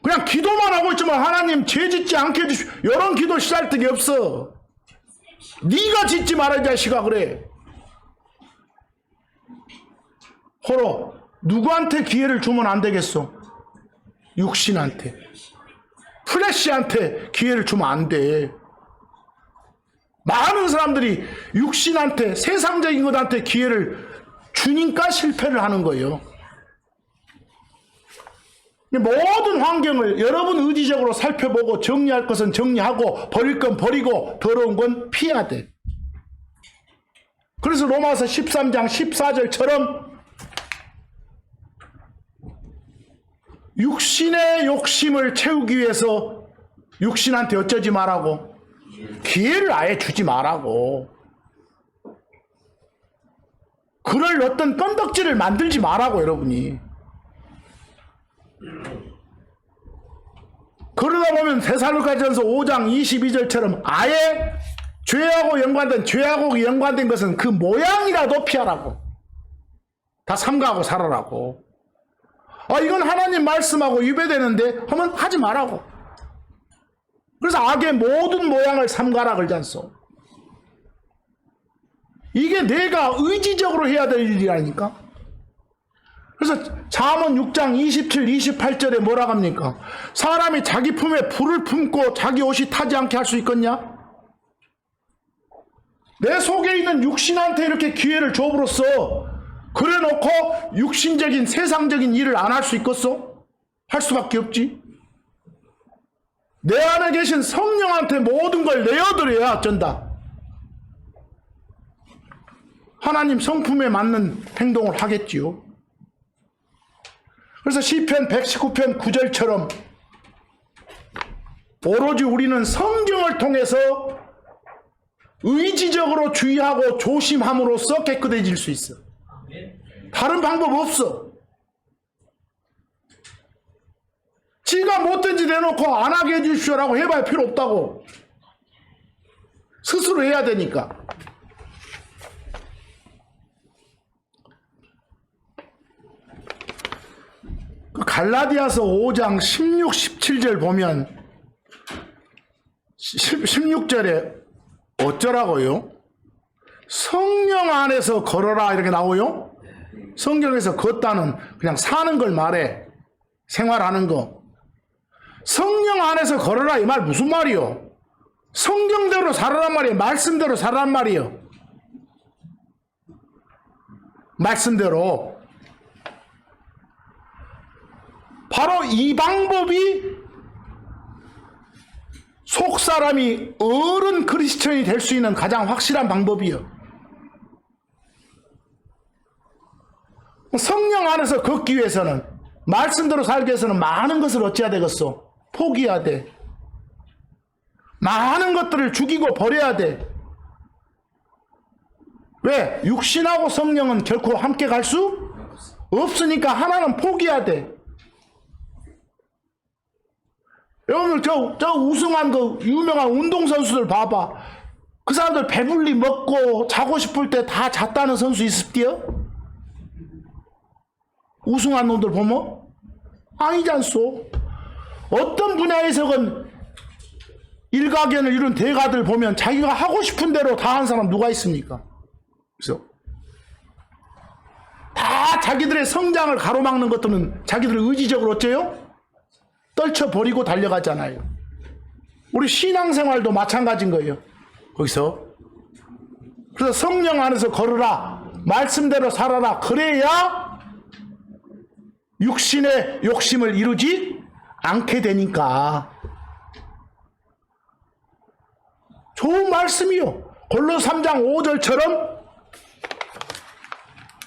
그냥 기도만 하고 있지만 하나님 죄 짓지 않게 해주십시오. 이런 기도 시달떡이 없어. 네가 짓지 마라 이 자식아 그래. 호로 누구한테 기회를 주면 안 되겠어? 육신한테. 플래시한테 기회를 주면 안 돼. 많은 사람들이 육신한테, 세상적인 것한테 기회를 주니까 실패를 하는 거예요. 모든 환경을 여러분 의지적으로 살펴보고 정리할 것은 정리하고 버릴 건 버리고 더러운 건 피해야 돼. 그래서 로마서 13장 14절처럼 육신의 욕심을 채우기 위해서 육신한테 어쩌지 말라고? 기회를 아예 주지 말라고. 그럴 어떤 건덕지를 만들지 말라고 여러분이. 그러다 보면 데살로니가전서 5장 22절처럼 아예 죄하고 연관된 것은 그 모양이라도 피하라고. 다 삼가하고 살아라고. 이건 하나님 말씀하고 위배되는데 하면 하지 말라고. 그래서 악의 모든 모양을 삼가라 그러지 않소. 이게 내가 의지적으로 해야 될 일이라니까. 그래서 잠언 6장 27, 28절에 뭐라고 합니까? 사람이 자기 품에 불을 품고 자기 옷이 타지 않게 할 수 있겠냐? 내 속에 있는 육신한테 이렇게 기회를 줘버렸어. 그래 놓고 육신적인 세상적인 일을 안 할 수 있겠어? 할 수밖에 없지. 내 안에 계신 성령한테 모든 걸 내어드려야 어쩐다. 하나님 성품에 맞는 행동을 하겠지요. 그래서 시편 119편 9절처럼 오로지 우리는 성경을 통해서 의지적으로 주의하고 조심함으로써 깨끗해질 수 있어. 다른 방법 없어. 지가 못된 짓 해놓고 안 하게 해주십시오라고 해봐야 필요 없다고. 스스로 해야 되니까. 갈라디아서 5장 16, 17절 보면 16절에 어쩌라고요? 성령 안에서 걸어라 이렇게 나오요? 성경에서 걷다는 그냥 사는 걸 말해. 생활하는 거. 성령 안에서 걸어라 이 말 무슨 말이요? 성경대로 살아란 말이에요? 말씀대로 살아란 말이에요? 말씀대로. 바로 이 방법이 속 사람이 어른 크리스천이 될 수 있는 가장 확실한 방법이요. 성령 안에서 걷기 위해서는, 말씀대로 살기 위해서는 많은 것을 어찌해야 되겠어? 포기해야 돼. 많은 것들을 죽이고 버려야 돼. 왜? 육신하고 성령은 결코 함께 갈 수 없으니까 하나는 포기해야 돼. 여러분들 저 우승한 그 유명한 운동선수들 봐봐. 그 사람들 배불리 먹고 자고 싶을 때 다 잤다는 선수 있을게요? 우승한 놈들 보면? 아니지 않소. 어떤 분야에서건 일가견을 이룬 대가들 보면 자기가 하고 싶은 대로 다 한 사람 누가 있습니까? 그래서 다 자기들의 성장을 가로막는 것들은 자기들 의지적으로 어째요? 떨쳐버리고 달려가잖아요. 우리 신앙생활도 마찬가지인 거예요. 거기서. 그래서 성령 안에서 걸으라. 말씀대로 살아라. 그래야 육신의 욕심을 이루지 않게 되니까. 좋은 말씀이요. 골로새 3장 5절처럼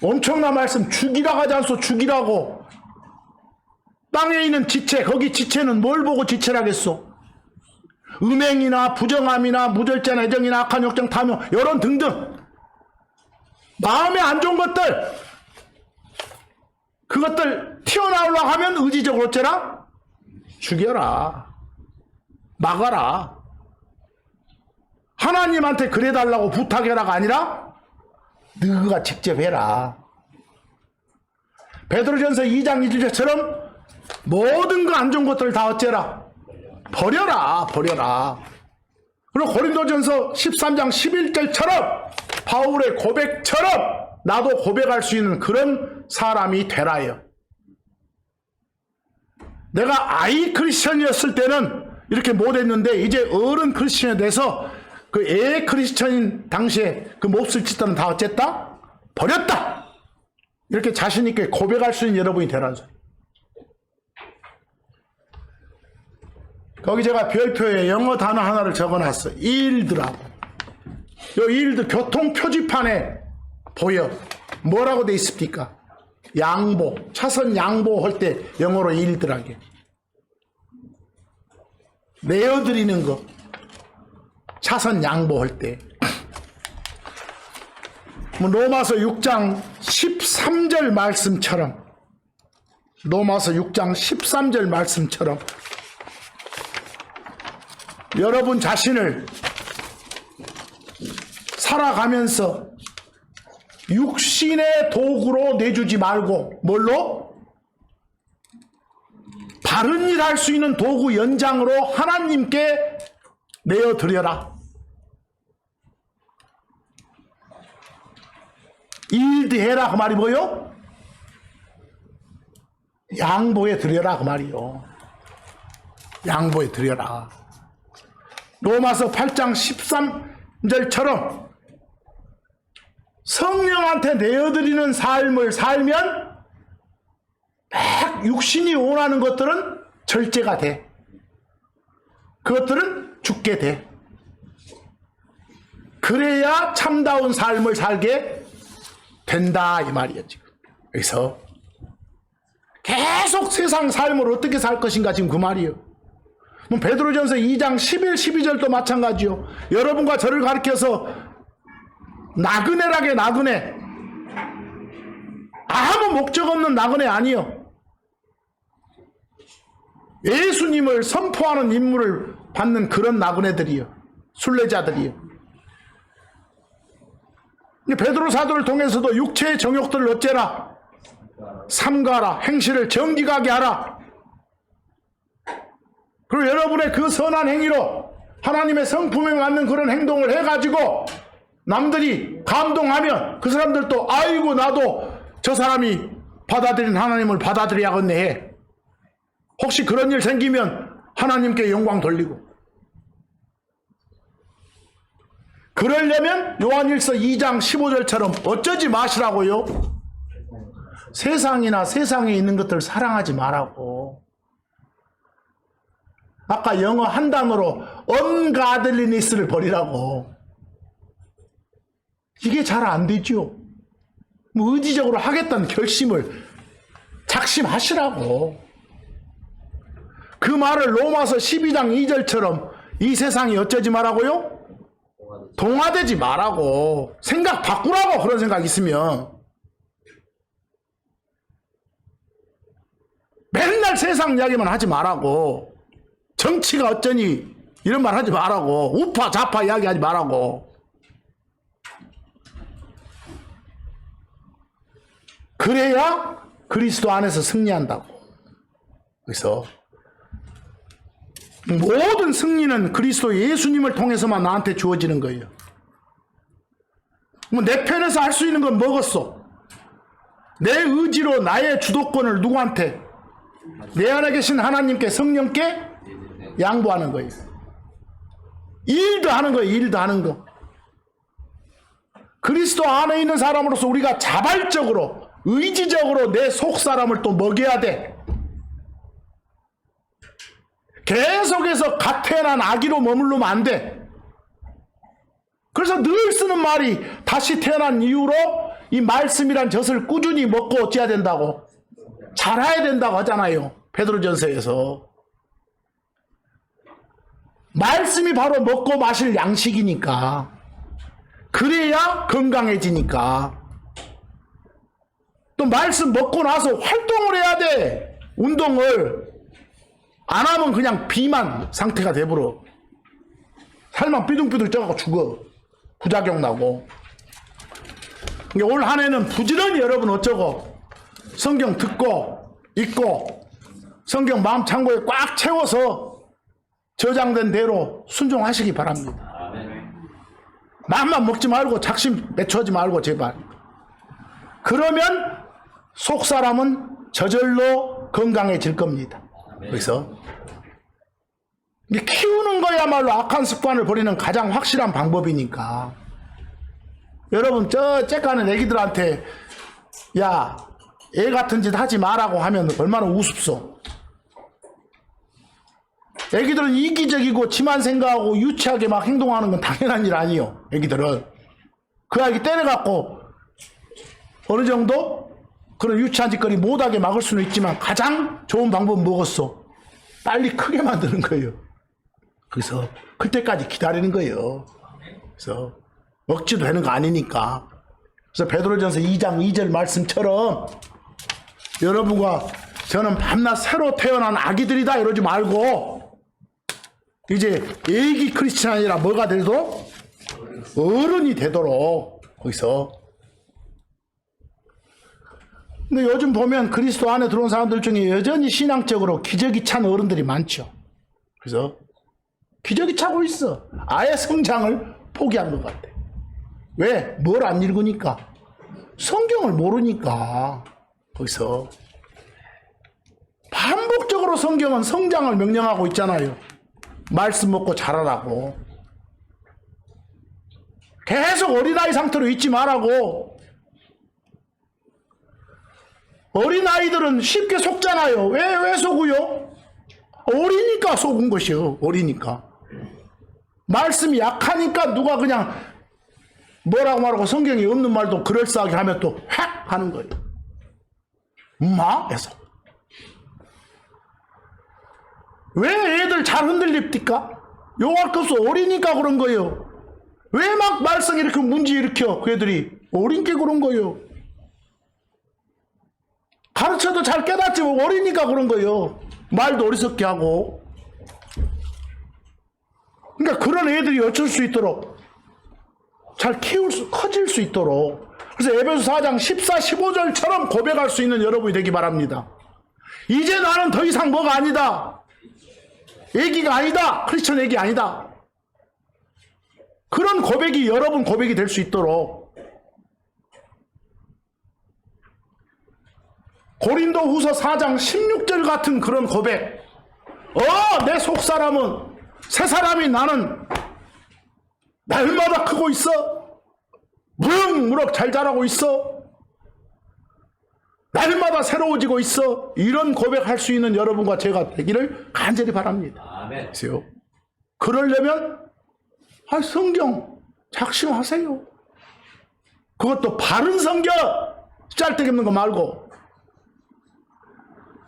엄청난 말씀. 죽이라고 하지 않소. 죽이라고. 땅에 있는 지체, 거기 지체는 뭘 보고 지체를 하겠소? 음행이나 부정함이나 무절제나 애정이나 악한 욕정, 탐욕, 여론 등등 마음에 안 좋은 것들, 그것들 튀어나오려고 하면 의지적으로 어째라? 죽여라. 막아라. 하나님한테 그래달라고 부탁해라가 아니라 너가 직접 해라. 베드로전서 2장 2절처럼 모든 그 안 좋은 것들을 다 어째라? 버려라. 버려라. 그리고 고린도전서 13장 11절처럼 바울의 고백처럼 나도 고백할 수 있는 그런 사람이 되라요. 내가 아이 크리스천이었을 때는 이렇게 못했는데 이제 어른 크리스천이 돼서 그 애 크리스천인 당시에 그 몹쓸 짓들은 다 어쨌다? 버렸다. 이렇게 자신 있게 고백할 수 있는 여러분이 되라는 소리. 거기 제가 별표에 영어 단어 하나를 적어놨어요. 일드라고. 요 일드 교통 표지판에 보여. 뭐라고 돼 있습니까? 양보. 차선 양보할 때 영어로 일드라게. 내어드리는 거. 차선 양보할 때. 로마서 6장 13절 말씀처럼, 로마서 6장 13절 말씀처럼 여러분 자신을 살아가면서 육신의 도구로 내주지 말고 뭘로? 바른 일 할 수 있는 도구 연장으로 하나님께 내어드려라. 일드 해라 그 말이 뭐요? 양보해 드려라 그 말이요. 양보해 드려라. 로마서 8장 13절처럼 성령한테 내어드리는 삶을 살면 막 육신이 원하는 것들은 절제가 돼. 그것들은 죽게 돼. 그래야 참다운 삶을 살게 된다 이 말이에요. 지금 여기서 계속 세상 삶을 어떻게 살 것인가 지금 그 말이에요. 베드로전서 2장 11, 12절도 마찬가지요. 여러분과 저를 가리켜서 나그네라게 나그네, 아무 목적 없는 나그네 아니요. 예수님을 선포하는 임무를 받는 그런 나그네들이요. 순례자들이요. 베드로 사도를 통해서도 육체의 정욕들을 어째라? 삼가라. 행실을 정직하게 하라. 그리고 여러분의 그 선한 행위로 하나님의 성품에 맞는 그런 행동을 해가지고 남들이 감동하면 그 사람들도 아이고 나도 저 사람이 받아들인 하나님을 받아들여야겠네 해. 혹시 그런 일 생기면 하나님께 영광 돌리고. 그러려면 요한일서 2장 15절처럼 어쩌지 마시라고요? 세상이나 세상에 있는 것들을 사랑하지 말라고. 아까 영어 한 단어로 ungodliness를 버리라고. 이게 잘 안 되죠. 뭐 의지적으로 하겠다는 결심을 작심하시라고. 그 말을 로마서 12장 2절처럼 이 세상이 어쩌지 말라고요? 동화되지 말라고. 생각 바꾸라고. 그런 생각 있으면. 맨날 세상 이야기만 하지 말라고. 정치가 어쩌니 이런 말 하지 말라고. 우파 좌파 이야기하지 말라고. 그래야 그리스도 안에서 승리한다고. 그래서 모든 승리는 그리스도 예수님을 통해서만 나한테 주어지는 거예요. 뭐 내 편에서 할 수 있는 건 뭐겠어? 내 의지로 나의 주도권을 누구한테? 내 안에 계신 하나님께, 성령께 양보하는 거예요. 일도 하는 거예요. 일도 하는 거. 그리스도 안에 있는 사람으로서 우리가 자발적으로, 의지적으로 내 속사람을 또 먹여야 돼. 계속해서 갓 태어난 아기로 머물르면 안 돼. 그래서 늘 쓰는 말이 다시 태어난 이후로 이 말씀이란 젖을 꾸준히 먹고 어찌해야 된다고? 자라야 된다고 하잖아요. 베드로전서에서. 말씀이 바로 먹고 마실 양식이니까. 그래야 건강해지니까. 또 말씀 먹고 나서 활동을 해야 돼. 운동을. 안 하면 그냥 비만 상태가 돼버려. 살만 삐둥삐둥 쪄갖고 죽어. 부작용 나고. 올 한 해는 부지런히 여러분 어쩌고 성경 듣고 읽고 성경 마음 창고에 꽉 채워서 저장된 대로 순종하시기 바랍니다. 마음만 먹지 말고 작심 맺혀하지 말고 제발. 그러면 속사람은 저절로 건강해질 겁니다. 그래서 키우는 거야말로 악한 습관을 버리는 가장 확실한 방법이니까. 여러분 저 째까는 애기들한테 야, 애 같은 짓 하지 마라고 하면 얼마나 우습소. 애기들은 이기적이고 지만 생각하고 유치하게 막 행동하는 건 당연한 일 아니에요. 애기들은 그 아기 때려갖고 어느 정도 그런 유치한 짓거리 못하게 막을 수는 있지만 가장 좋은 방법은 뭐겠어? 빨리 크게 만드는 거예요. 그래서 클 때까지 기다리는 거예요. 그래서 억지도 되는 거 아니니까. 그래서 베드로전서 2장 2절 말씀처럼 여러분과 저는 밤낮 새로 태어난 아기들이다 이러지 말고 이제 애기 크리스찬이라 뭐가 돼도 어른이 되도록 거기서. 근데 요즘 보면 그리스도 안에 들어온 사람들 중에 여전히 신앙적으로 기저귀 찬 어른들이 많죠. 그래서 기저귀 차고 있어. 아예 성장을 포기한 것 같아. 왜? 뭘 안 읽으니까. 성경을 모르니까. 거기서 반복적으로 성경은 성장을 명령하고 있잖아요. 말씀 먹고 자라라고. 계속 어린아이 상태로 있지 말라고. 어린아이들은 쉽게 속잖아요. 왜 속어요? 어리니까 속은 것이요. 어리니까. 말씀이 약하니까 누가 그냥 뭐라고 말하고 성경에 없는 말도 그럴싸하게 하면 또 획 하는 거예요. 해서. 왜 애들 잘 흔들립니까? 용할 것 없어. 어리니까 그런 거예요. 왜 막 말썽 이렇게 문제 일으켜? 그 애들이 어린게 그런 거예요. 가르쳐도 잘 깨닫지 뭐 어리니까 그런 거예요. 말도 어리석게 하고. 그러니까 그런 애들이 어쩔 수 있도록 잘 커질 수 있도록. 그래서 에베소 4장 14, 15절처럼 고백할 수 있는 여러분이 되기 바랍니다. 이제 나는 더 이상 뭐가 아니다. 애기가 아니다. 크리스천 애기 아니다. 그런 고백이 여러분 고백이 될 수 있도록. 고린도후서 4장 16절 같은 그런 고백. 내 속사람은 새 사람이 나는 날마다 크고 있어. 무럭무럭 잘 자라고 있어. 날마다 새로워지고 있어. 이런 고백할 수 있는 여러분과 제가 되기를 간절히 바랍니다.
아멘.
그러려면 성경 작심하세요. 그것도 바른 성경, 짤데기 없는 거 말고.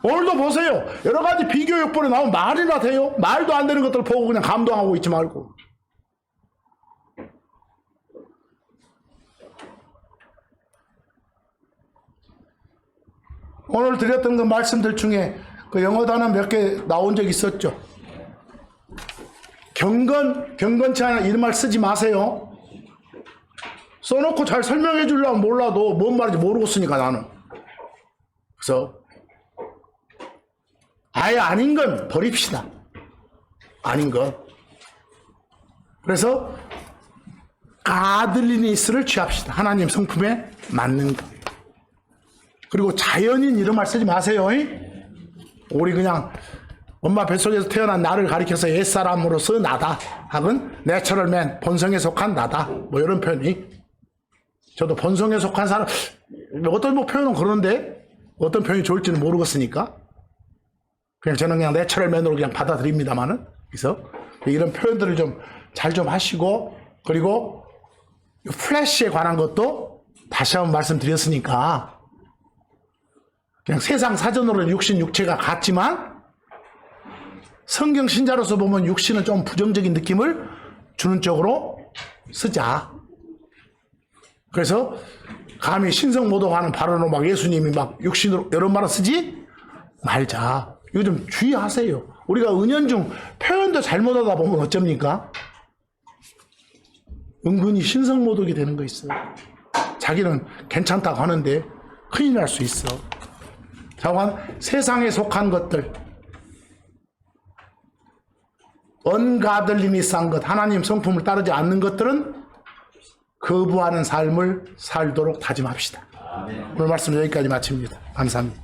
오늘도 보세요. 여러 가지 비교 역본에 나오면 말이나 돼요. 말도 안 되는 것들 보고 그냥 감동하고 있지 말고. 오늘 드렸던 그 말씀들 중에 그 영어 단어 몇 개 나온 적 있었죠. 경건치 않은 이런 말 쓰지 마세요. 써놓고 잘 설명해 주려면 몰라도 뭔 말인지 모르고 쓰니까 나는. 그래서 아예 아닌 건 버립시다. 아닌 것. 그래서 가들리니스를 취합시다. 하나님 성품에 맞는 것. 그리고 자연인 이런 말 쓰지 마세요. 우리 그냥 엄마 뱃속에서 태어난 나를 가리켜서 옛사람으로서 나다. 하건 내처럴맨 본성에 속한 나다. 뭐 이런 표현이. 저도 본성에 속한 사람 어떤 표현은 그러는데 어떤 표현이 좋을지는 모르겠으니까 그냥 저는 그냥 내처럴맨으로 그냥 받아들입니다만은. 그래서 이런 표현들을 좀 잘 좀 하시고, 그리고 플래시에 관한 것도 다시 한번 말씀드렸으니까 그냥 세상 사전으로는 육신 육체가 같지만 성경 신자로서 보면 육신은 좀 부정적인 느낌을 주는 쪽으로 쓰자. 그래서 감히 신성모독하는 발언으로 막 예수님이 막 육신으로 이런 말을 쓰지 말자. 이거 좀 주의하세요. 우리가 은연중 표현도 잘못하다 보면 어쩝니까? 은근히 신성모독이 되는 거 있어요. 자기는 괜찮다고 하는데 큰일 날 수 있어. 자관 세상에 속한 것들, 언가들리니스한 것, 하나님 성품을 따르지 않는 것들은 거부하는 삶을 살도록 다짐합시다. 오늘 말씀 여기까지 마칩니다. 감사합니다.